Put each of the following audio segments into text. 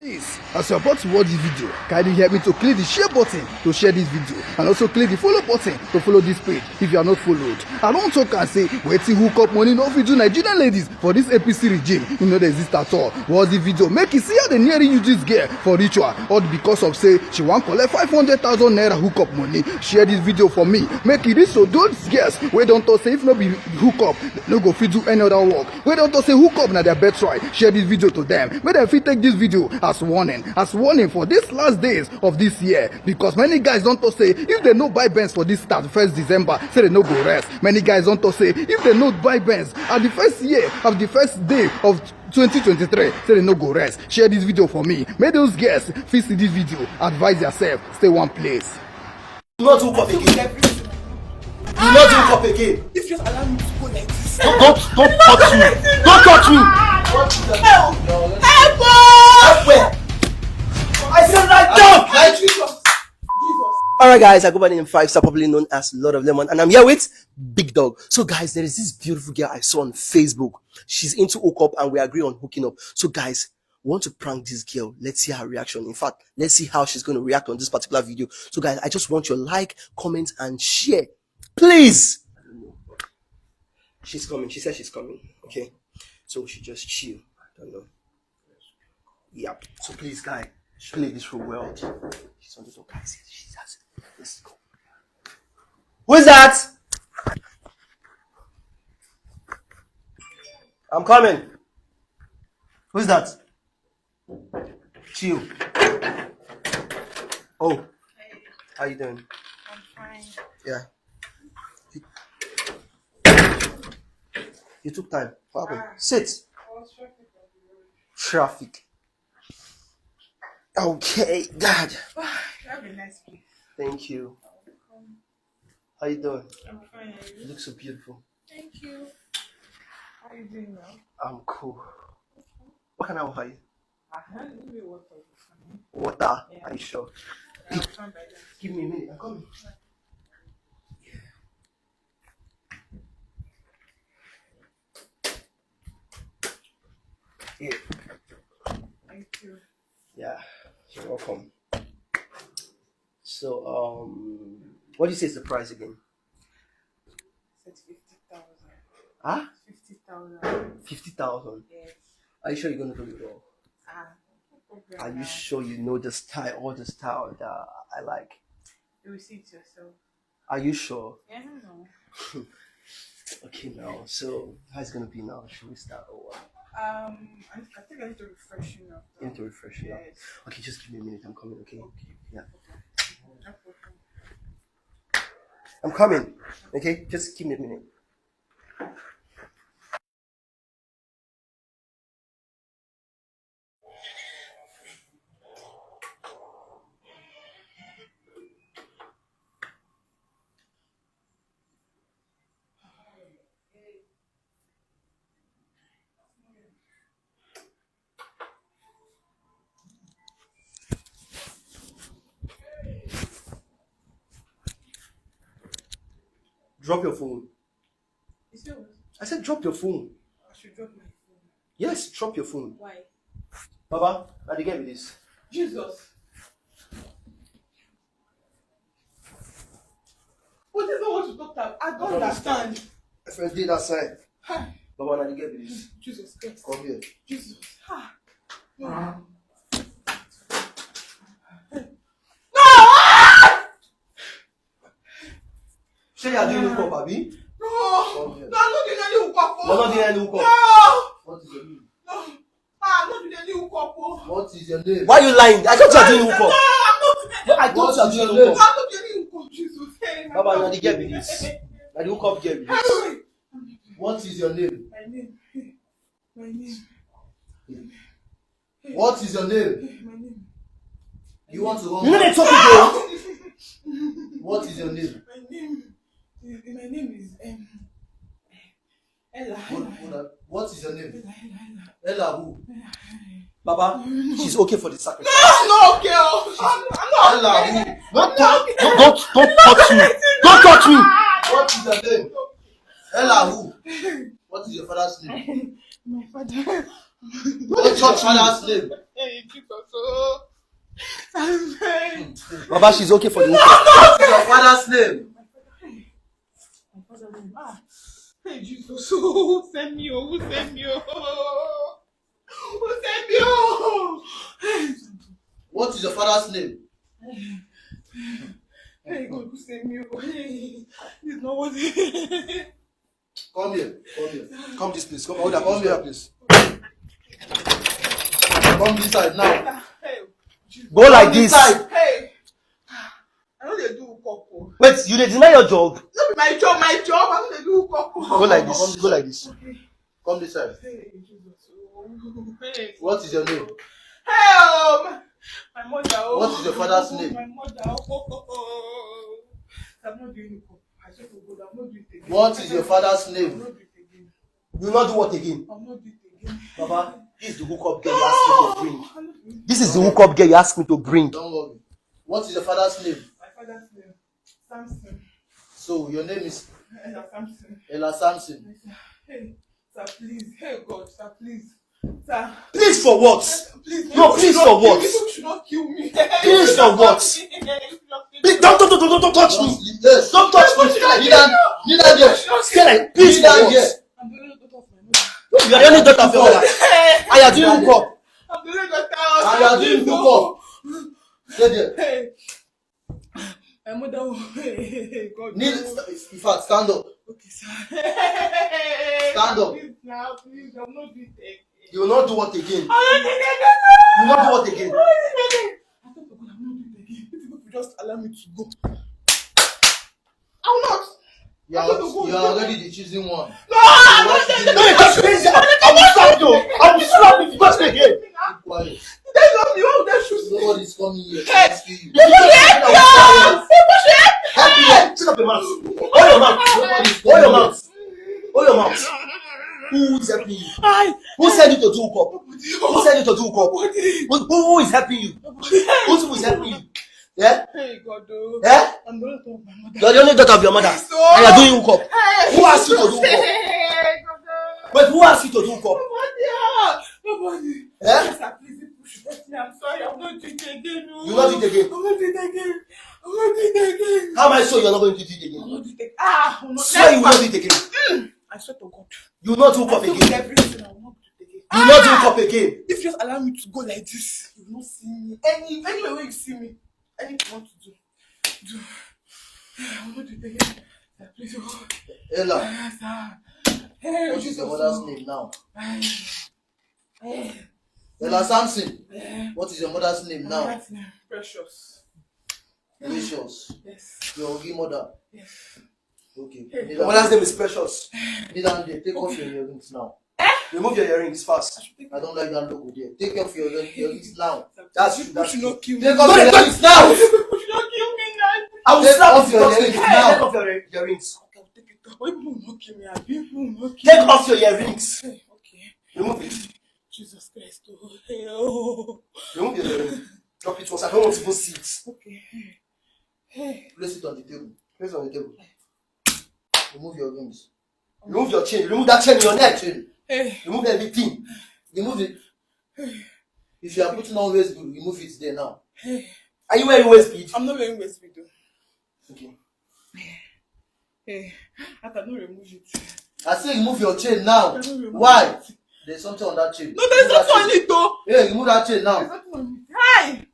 Please, as you're about to watch this video, kindly help me to click the share button to share this video and also click the follow button to follow this page if you are not followed. I don't talk and say wetin hook up money no fit do Nigerian ladies for this APC regime. You know they exist at all. Watch the video, make you see how they nearly use this girl for ritual or because of say she wan collect 500,000 naira hook up money. Share this video for me, make it reach so those girls wey don talk say if no be hook up, they no go fit do any other work. Wey don talk say hook up na their birthright. Share this video to them. Make dem fit take this video as warning for these last days of this year, because many guys don't talk say if they no buy Benz for this 31st December, say they no go rest. Many guys don't talk say if they no buy Benz at the first year of the first day of 2023, say they no go rest. Share this video for me, make those girls fit see this video, advise yourself, stay one place. Do not hook up again. Do not hook up again. If you just allow me to go like this. Don't touch me. Don't touch me. Help! Help where? I said right down. Jesus. Alright guys, I go by the name 5-star, popularly known as Lord of Lemon, and I'm here with Big Dog. So guys, there is this beautiful girl I saw on Facebook. She's into hook up and we agree on hooking up. So guys, we want to prank this girl. Let's see her reaction. In fact, let's see how she's going to react on this particular video. So guys, I just want your like, comment, and share. Please. She's coming. She said she's coming. Okay. So we should just chill. I don't know. Yep. So please, guys, play this real well. She's on the door, guys. She's has. Let's go. Who is that? I'm coming. Who's that? Chill. Oh. Hey, How you doing? I'm fine. Yeah. You took time. What happened? Sit. I was traffic on the road. Traffic. Okay, God. Have a nice place. Thank you. How you doing? I'm fine. You look so beautiful. Thank you. How are you doing now? I'm cool. What can I offer you? Give me water. Water. Yeah. Are you sure? I'll come by that. Give me a minute. I'm coming. Yeah. Thank you. Yeah. You're welcome. So, what do you say is the price again? It's 50,000. Huh? 50,000. 50,000. Yes. Are you sure you're gonna do it all? No problem. Are you sure you know the style, all the style that I like? You will see it yourself. Are you sure? Yeah, no. Okay, now, so how's it gonna be now? Should we start or what? I think I need to refresh you now. You need to refresh it up. Yes. Okay, just give me a minute. I'm coming. Okay. Yeah, No problem. I'm coming. Okay, just give me a minute. Drop your phone. You see what? I said drop your phone. I should drop my phone. Yes, drop your phone. Why? Baba, how do you get me this? Jesus. What is not what you talk about? I don't understand. My friend did that side. Hi. Baba, how do you get me this? Jesus Christ. Come here. Jesus. Ha. No. Say you're doing hook up, Abi? No. Come here. No, I'm not doing any hook up. You're not doing any hook up. No. What is your name? No. I'm not doing any hook up. What is your name? Why are you lying? I thought you were doing No, hook up. I'm not doing any. I thought you were doing I'm hook up. not doing any hook up. Jesus. Hey, Baba, now the get me this. Now the hook up get me this. Hey. What is your name? My name. My name. What is your name? My name. You want to run? You know they talk again. What is your name? My name is Ella. What is your name? Ella. Ella who? Baba, she's okay for the sacrifice. No, girl. I'm not. Ella who? Don't touch me. Don't touch me. What is your name? Ella who? What is your father's name? My father. What's your father's name? Hey, Jesus. Baba, she's okay for the hookup. What's your father's name? My father's name. Hey, Jesus. Who sent me? Who sent me? Who sent me? What is your father's name? Hey, God, who sent me? Hey, this is not what Come here. Come here. Come this place. Come here, please. Come this side now. Hey, Jesus. Go like Come this this. side. Hey, I know they do couple. Wait, you dey deny your job? No be my job. I know they do couple. Go like this. Go like this. Come this side. Hey, Jesus. Hey. What is your name? Hey, my mother. Oh. What is your father's name? My mother. Oh. I'm not doing it. I swear to God, I'm not doing it again. What is your father's I'm name? not doing it again. You will not do what again? I'm not doing it again. Baba, this is the hookup girl you asked me to bring. This is the hookup girl you asked me to bring. Don't worry. What is your father's name? My father's name, Samson. So your name is Ella Samson. Ella Samson. Hey, sir, please. Hey, God, sir, please. Sir. Please for what? Please. No, please for what? People should not kill me. Please for what? Please, don't touch me. Yes. Don't touch me. Neither there. Stay like, please for Neither what? there. I'm the only daughter of my mother. You are the only daughter of your mother. And you are doing hookup. I'm the only daughter And you are doing hookup. Stay there. Hey. My mother, hey, God. In fact, stand up. Okay, sir. Stand up. Please now, please. I'm not doing it again. You will not do what again? I'm not doing it You will not do what again? again. I thought, God, I'm not doing it again. If you just allow me to go. I will not. You are already the choosing one. No, I'm not doing it. No, you touch me. I will slap you. I will slap you if you touch me again. Keep quiet. They love me. Oh, they shoot me. Nobody's coming here to Hey. rescue you. Happy here. Sit up your mouth. Hold your mouth. Hold your mouth. Hold your mouth. Who is helping you? Who said you to do hookup? Who said you to do hookup? Who is helping you? Who is helping you? Yeah? Hey, God, oh. Yeah? I'm the only daughter of my mother. You are the only daughter of your mother. And you are doing hookup. Who asked you to do hookup? Hey, God, oh. Wait, who asked you to do hookup? Nobody. Eh? Yes, sir, please push me. I'm sorry. I'm not doing it again. No. You will not do it again. I'm not doing it again. I'm not doing it again. How am I sure you are not going to do it I'm again? not doing it again. I'm not. Swear you will not do it again. I swear to God. You will not do I hookup told again. you everything. I will not do it again. You will not do hookup again. If you just allow me to go like this, you will not see me. Anywhere where you see me, anything you want to do. I will not do it again. Sir, please, oh. Ella, Yes, sir. Hey, what is your mother's name now? Hey. Ella Samson. What is your mother's name now? That's name. Precious. Precious. Yes. Your real mother. Yes. Okay. Your mother's name is Precious. Kneel down there. Take off your earrings now. Remove your earrings fast. I don't like that logo there. Take off your earrings now. That's you. You That's should you. not kill me. Take off No, your no, earrings now. You should not kill me now. I will Take slap off you. your Take earrings now. off your earrings. Okay, I'll take it off. Why people will not kill me? People will not kill Take me. off your earrings. Hey, okay. Remove it. Jesus Christ. Oh, hey, oh. Remove your earrings. Drop it once. I don't want to even see it. Okay. Hey. Place it on the table. Place it on the table. Remove your rings. Remove your chain. Remove that chain in your neck. Chain. Hey. Remove everything. Remove it. If you are putting on waist bead, remove it there now. Hey. Are you wearing waist bead? I'm not wearing waist bead though. Okay. Hey. I cannot remove it. I say remove your chain now. I cannot remove Why? it. There's something on that chain. No, there's Remove that nothing on chain. it though. Hey, remove that chain There's now. nothing on it. Hi.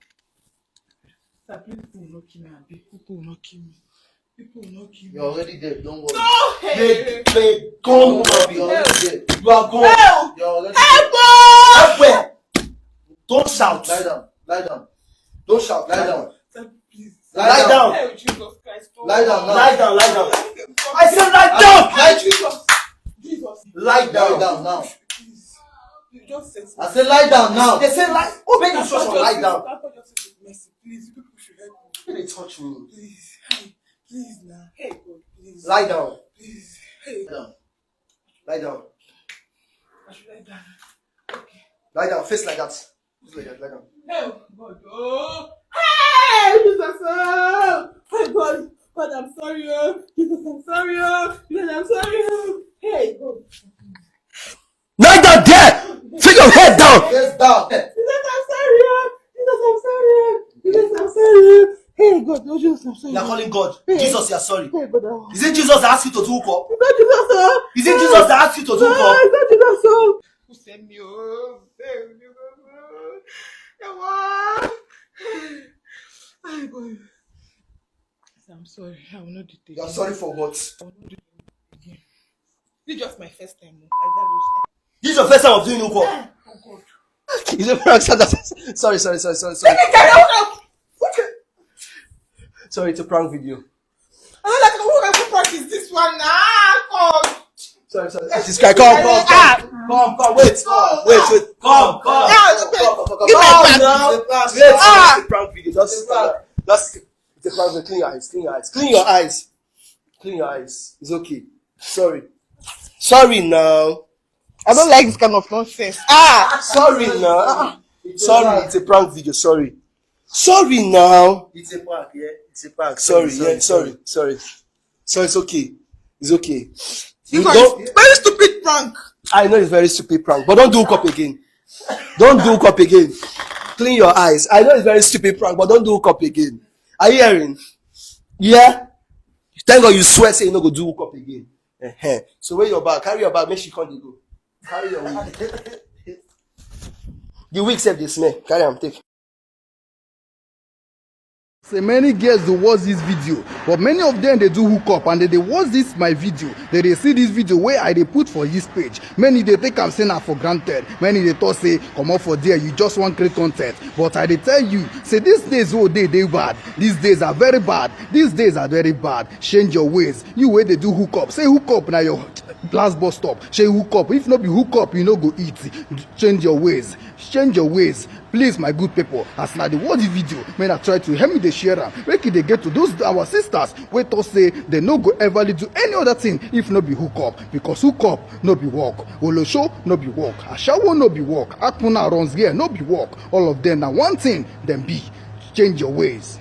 Sir, please, people will not kill me. Abi. People will not kill me. People will not kill me. You're already dead. Don't worry. No. Hey. They gone. You're already dead. You are gone. Help. You're already Help. dead. Everywhere. Don't shout. Lie down. Lie down. Don't shout. Lie down. Sir, please. Lie down. Hey, Jesus Christ. Oh. Lie down now. Lie down. Lie down. I I said lie down. Hi, Jesus. Jesus. Lie Lie down. down now. Please. You just said I said lie down now. They say lie. Obey the instruction. Lie down. Mercy, please. You people should help me. When they touch me, Please. Hey, please now. Hey, God, please. lie down. Please. Hey. Lie down. Lie down. I should lie down. Okay. Lie down. Face like that. Face like that. Lie down. Oh, God. Oh. Hey, Jesus. Oh, hey, God. God, I'm sorry. Oh. Jesus, I'm sorry. Oh. Jesus, I'm sorry. Oh. Hey, God. Lie down there. Take your head down. Face down. Jesus, I'm sorry. Oh. Jesus, I'm sorry. Oh. Jesus, God, oh Jesus, I'm sorry. You are calling God. Jesus, you are sorry. Hey, brother. Is it Jesus that asked you to do hook up? It's not Jesus, sir. Is it Jesus that asked you to do hook up? It's not Jesus, sir. Who sent me home? Send me home. Ay, boy. I'm sorry. I will not do it You are again. sorry for what? I will not do it again. This is just my first time. Oh. This is your first time of doing hook up. Oh, God. Is it prank? Sorry. Sorry, it's a prank video. What kind of prank is this one now? Come. Sorry. This guy, come. Wait. Come. Give me a back. Now. It's a prank video. Just it's a prank video. Clean your eyes. It's okay. Sorry now. I don't like this kind of nonsense. Sorry now. Sorry, it's a prank video. Sorry now. It's a prank, yeah. It's a prank. Sorry. So it's okay. This one is very stupid prank. I know it's very stupid prank, but don't do hook up again. Clean your eyes. I know it's very stupid prank, but don't do hook up again. Are you hearing? Yeah. Thank God you swear say you no go do hook up again. So where your bag? Carry your bag. Make sure you can't go. Carry your wig. The wig save the smell. Carry am take. Say many girls dey watch this video, but many of them dey do hook up and they dey watch this my video. They dey see this video wey I dey put for this page. Many dey take am say na for granted. Many dey talk say comot for there, you just wan create con ten t. But I dey tell you, say these days wey dey bad. These days are very bad. Change your ways. You wey dey do hook up, say hook up na your last bus stop. Say hook up. If no be hook up, you no go eat. Change your ways. Please, my good people, as na dey watch the video, may na try to help me dey share am, make e dey get to those our sisters wey talk say they no go everly do any other thing if no be hook up, because hook up no be work, olosho no be work, ashawo no be work, akpuna runs here no be work. All of them na one thing dem be. Change your ways.